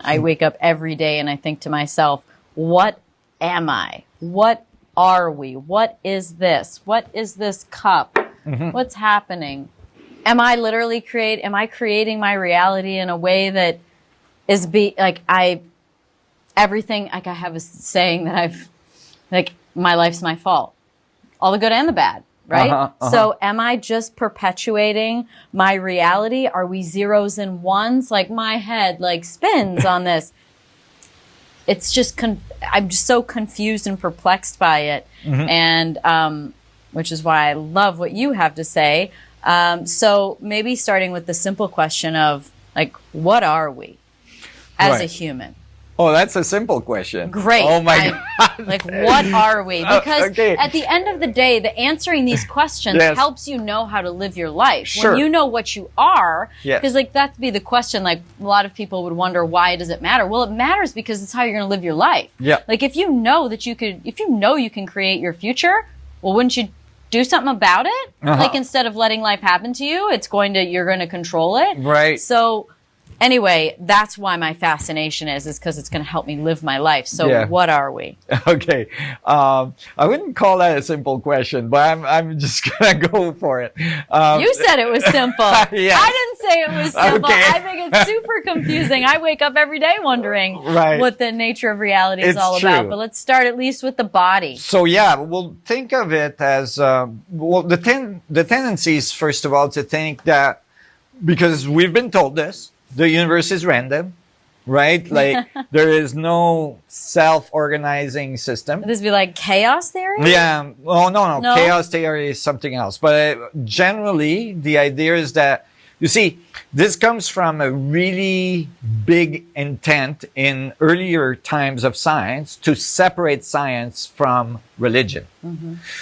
I wake up every day and I think to myself, what am I? What are we? What is this? What is this cup? What's happening? Am I creating my reality in a way that is everything, like I have a saying that my life's my fault. All the good and the bad, right? So am I just perpetuating my reality? Are we zeros and ones? Like my head spins on this. It's just, I'm just so confused and perplexed by it. And, which is why I love what you have to say. So maybe starting with the simple question of what are we as a human? Oh, that's a simple question. Great. Oh my God. What are we? Because at the end of the day, the answering these questions helps you know how to live your life. Sure. When you know what you are, because that'd be the question, a lot of people would wonder, why does it matter? Well, it matters because it's how you're going to live your life. Yeah. If you know that you can create your future, well, wouldn't you do something about it? Instead of letting life happen to you, you're going to control it. Right. So, anyway, that's why my fascination is because it's going to help me live my life. So what are we? Okay. I wouldn't call that a simple question, but I'm just going to go for it. You said it was simple. I didn't say it was simple. Okay. I think it's super confusing. I wake up every day wondering what the nature of reality is all about. But let's start at least with the body. So we'll think of it as, the tendencies, first of all, to think that, because we've been told this, the universe is random, right? There is no self-organizing system. Would this be like chaos theory? Yeah. Well, no. Chaos theory is something else. But generally, the idea is that, you see, this comes from a really big intent in earlier times of science to separate science from religion.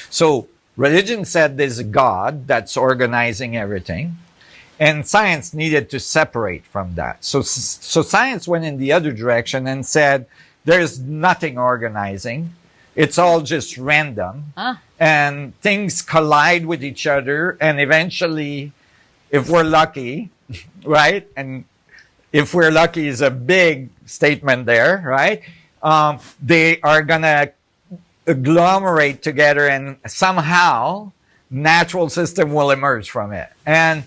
So religion said there's a God that's organizing everything. And science needed to separate from that. So science went in the other direction and said, there's nothing organizing. It's all just random. And things collide with each other. And eventually, if we're lucky, right? And if we're lucky is a big statement there, right? They are going to agglomerate together and somehow natural system will emerge from it. And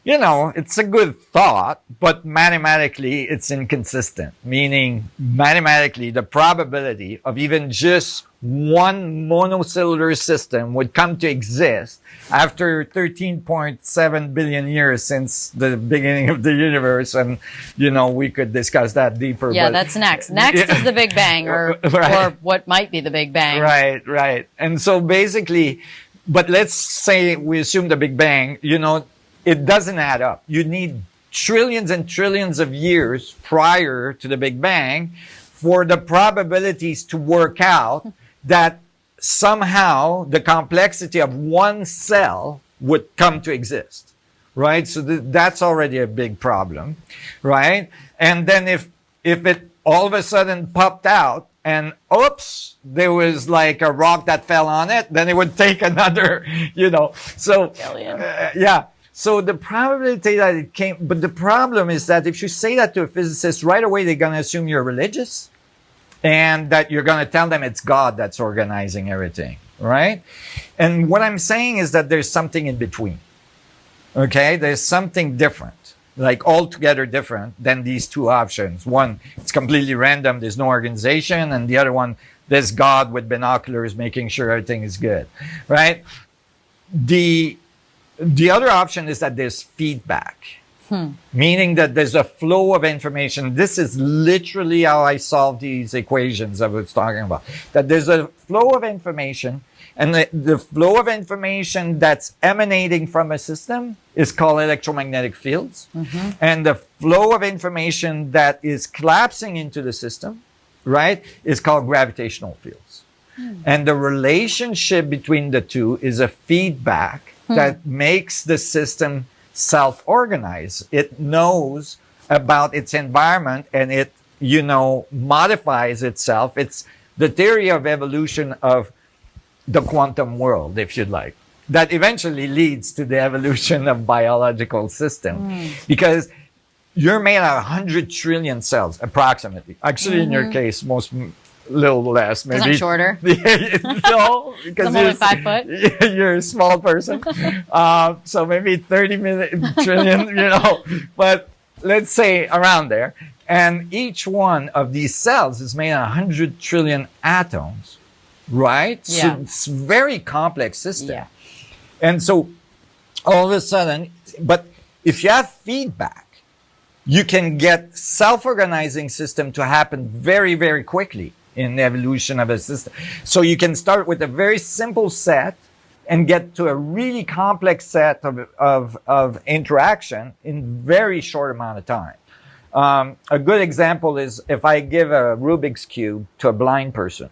it's a good thought, but mathematically it's inconsistent, meaning mathematically the probability of even just one monocellular system would come to exist after 13.7 billion years since the beginning of the universe. And, we could discuss that deeper. Yeah, that's next. Next is the Big Bang or what might be the Big Bang. Right. And so basically, but let's say we assume the Big Bang, it doesn't add up. You need trillions and trillions of years prior to the Big Bang for the probabilities to work out that somehow the complexity of one cell would come to exist, right? So that's already a big problem, right? And then if it all of a sudden popped out and oops, there was a rock that fell on it, then it would take another, so, So the probability that it came, but the problem is that if you say that to a physicist right away, they're going to assume you're religious and that you're going to tell them it's God that's organizing everything, right? And what I'm saying is that there's something in between, okay? There's something different, altogether different than these two options. One, it's completely random, there's no organization, and the other one, there's God with binoculars making sure everything is good, right? The other option is that there's feedback, meaning that there's a flow of information. This is literally how I solve these equations I was talking about. That there's a flow of information, and the flow of information that's emanating from a system is called electromagnetic fields. And the flow of information that is collapsing into the system, right, is called gravitational fields. And the relationship between the two is a feedback that makes the system self-organize. It knows about its environment and it, modifies itself. It's the theory of evolution of the quantum world, if you'd like, that eventually leads to the evolution of biological system. Because you're made out of 100 trillion cells, approximately. Actually, in your case, little less, maybe. Because I'm shorter. No, because I'm only 5 foot. You're a small person. So maybe 30 trillion, but let's say around there. And each one of these cells is made of 100 trillion atoms, right? Yeah. So it's a very complex system. Yeah. And so all of a sudden, but if you have feedback, you can get self-organizing system to happen very, very quickly in the evolution of a system. So you can start with a very simple set and get to a really complex set of interaction in very short amount of time. A good example is if I give a Rubik's Cube to a blind person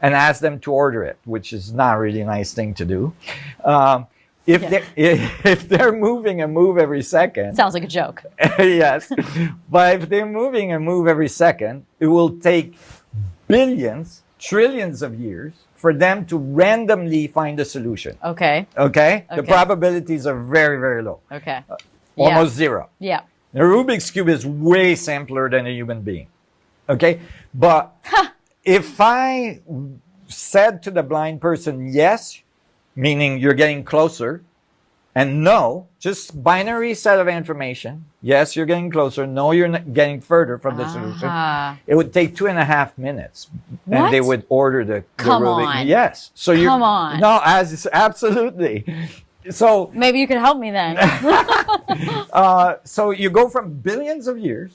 and ask them to order it, which is not really a nice thing to do. If they're moving a move every second. Sounds like a joke. Yes. But if they're moving a move every second, it will take billions, trillions of years for them to randomly find a solution. Okay. Okay? The probabilities are very, very low. Okay. Almost zero. Yeah. The Rubik's Cube is way simpler than a human being. Okay? But if I said to the blind person, yes, meaning you're getting closer, and no, just binary set of information. Yes, you're getting closer. No, you're not getting further from the solution. It would take 2.5 minutes. What? And they would order the Come Rubik. on. Yes. So you Come on. No, absolutely. So maybe you could help me then. so you go from billions of years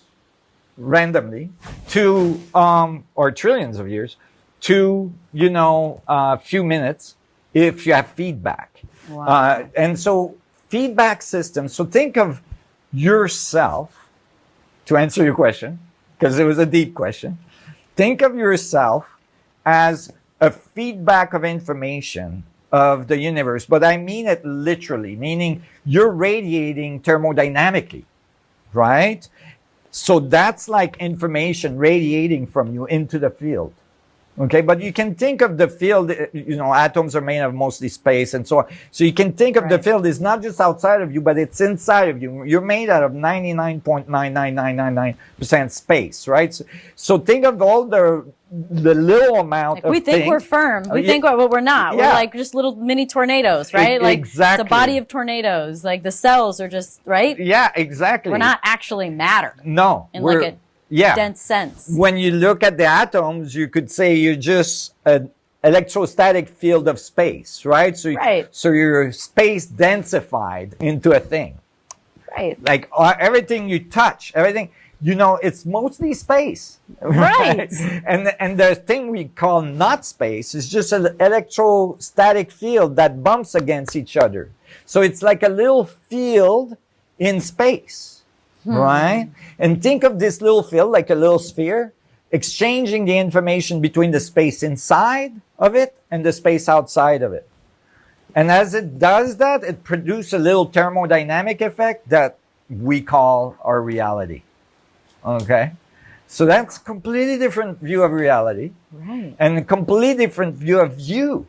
randomly to or trillions of years to a few minutes if you have feedback. Wow. And so feedback systems, so think of yourself, to answer your question, because it was a deep question. Think of yourself as a feedback of information of the universe, but I mean it literally, meaning you're radiating thermodynamically, right? So that's like information radiating from you into the field. Okay, but you can think of the field, atoms are made of mostly space and so on. So you can think of the field is not just outside of you, but it's inside of you. You're made out of 99.99999% space, right? So think of all the little amount of we think we're firm. We think we're not. Yeah. We're like just little mini tornadoes, right? Like exactly. It's a body of tornadoes. Like the cells are just, right? Yeah, exactly. We're not actually matter. No. In like a dense sense. When you look at the atoms, you could say you're just an electrostatic field of space, right? So, so you're space densified into a thing. Right. Like everything you touch, everything, it's mostly space. Right. And the thing we call not space is just an electrostatic field that bumps against each other. So it's like a little field in space. Right? And think of this little field like a little sphere, exchanging the information between the space inside of it and the space outside of it. And as it does that, it produces a little thermodynamic effect that we call our reality. Okay? So that's a completely different view of reality. Right. And a completely different view of you.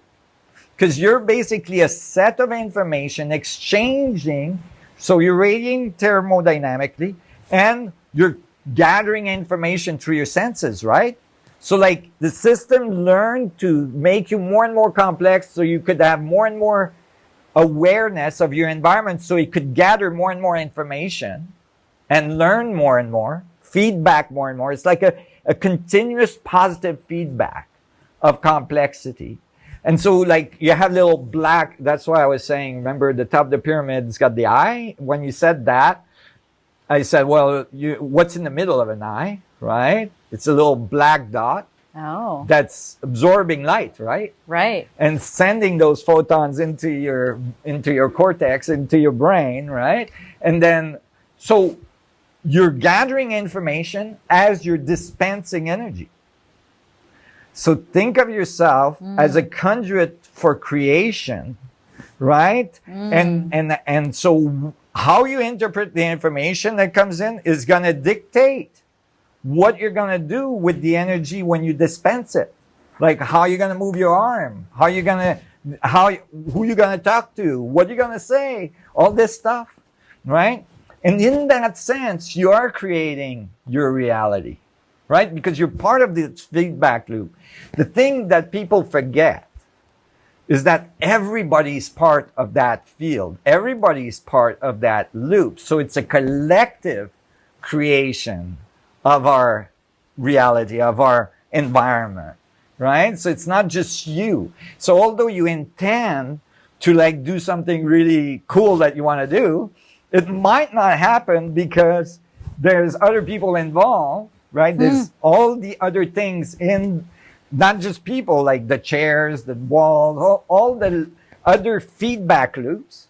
Because you're basically a set of information exchanging. So you're radiating thermodynamically and you're gathering information through your senses, right? So like the system learned to make you more and more complex so you could have more and more awareness of your environment so it could gather more and more information and learn more and more, feedback more and more. It's like a continuous positive feedback of complexity. And so like you have little black, that's why I was saying, remember the top of the pyramid's got the eye? When you said that, I said, well, what's in the middle of an eye, right? It's a little black dot. Oh. That's absorbing light, right? Right. And sending those photons into your cortex, into your brain, right? And then, so you're gathering information as you're dispensing energy. So think of yourself as a conduit for creation, right? And so how you interpret the information that comes in is going to dictate what you're going to do with the energy when you dispense it. Like how you're going to move your arm, who you're going to talk to, what you're going to say, all this stuff, right? And in that sense, you are creating your reality, right? Because you're part of this feedback loop. The thing that people forget is that everybody's part of that field. Everybody's part of that loop. So it's a collective creation of our reality, of our environment, right? So it's not just you. So although you intend to like do something really cool that you want to do, it might not happen because there's other people involved, right? There's all the other things in, not just people, like the chairs, the walls, all the other feedback loops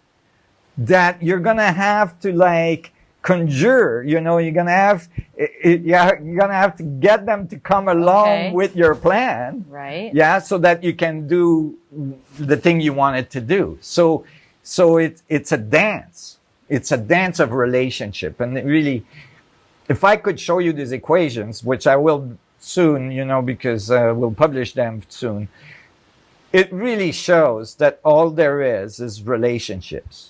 that you're going to have to like conjure, you know, you're going to have to get them to come along with your plan. Right. Yeah. So that you can do the thing you wanted to do. So it's a dance. It's a dance of relationship. And it really, if I could show you these equations, which I will soon, you know, because we'll publish them soon, it really shows that all there is relationships,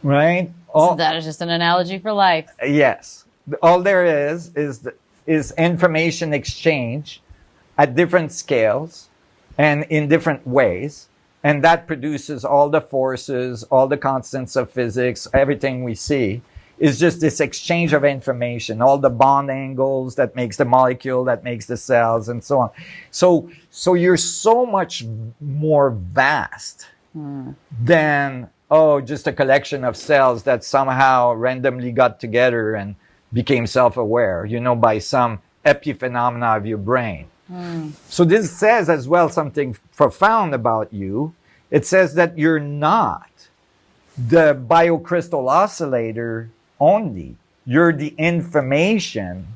right? So that is just an analogy for life. Yes. All there is information exchange at different scales and in different ways. And that produces all the forces, all the constants of physics, everything we see is just this exchange of information, all the bond angles that makes the molecule, that makes the cells, and so on. So you're so much more vast than, just a collection of cells that somehow randomly got together and became self-aware, you know, by some epiphenomena of your brain. So this says as well something profound about you. It says that you're not the biocrystal oscillator only. You're the information,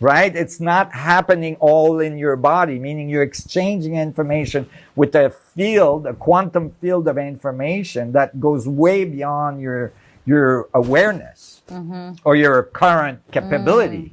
right? It's not happening all in your body, meaning you're exchanging information with a field, a quantum field of information that goes way beyond your awareness or your current capability.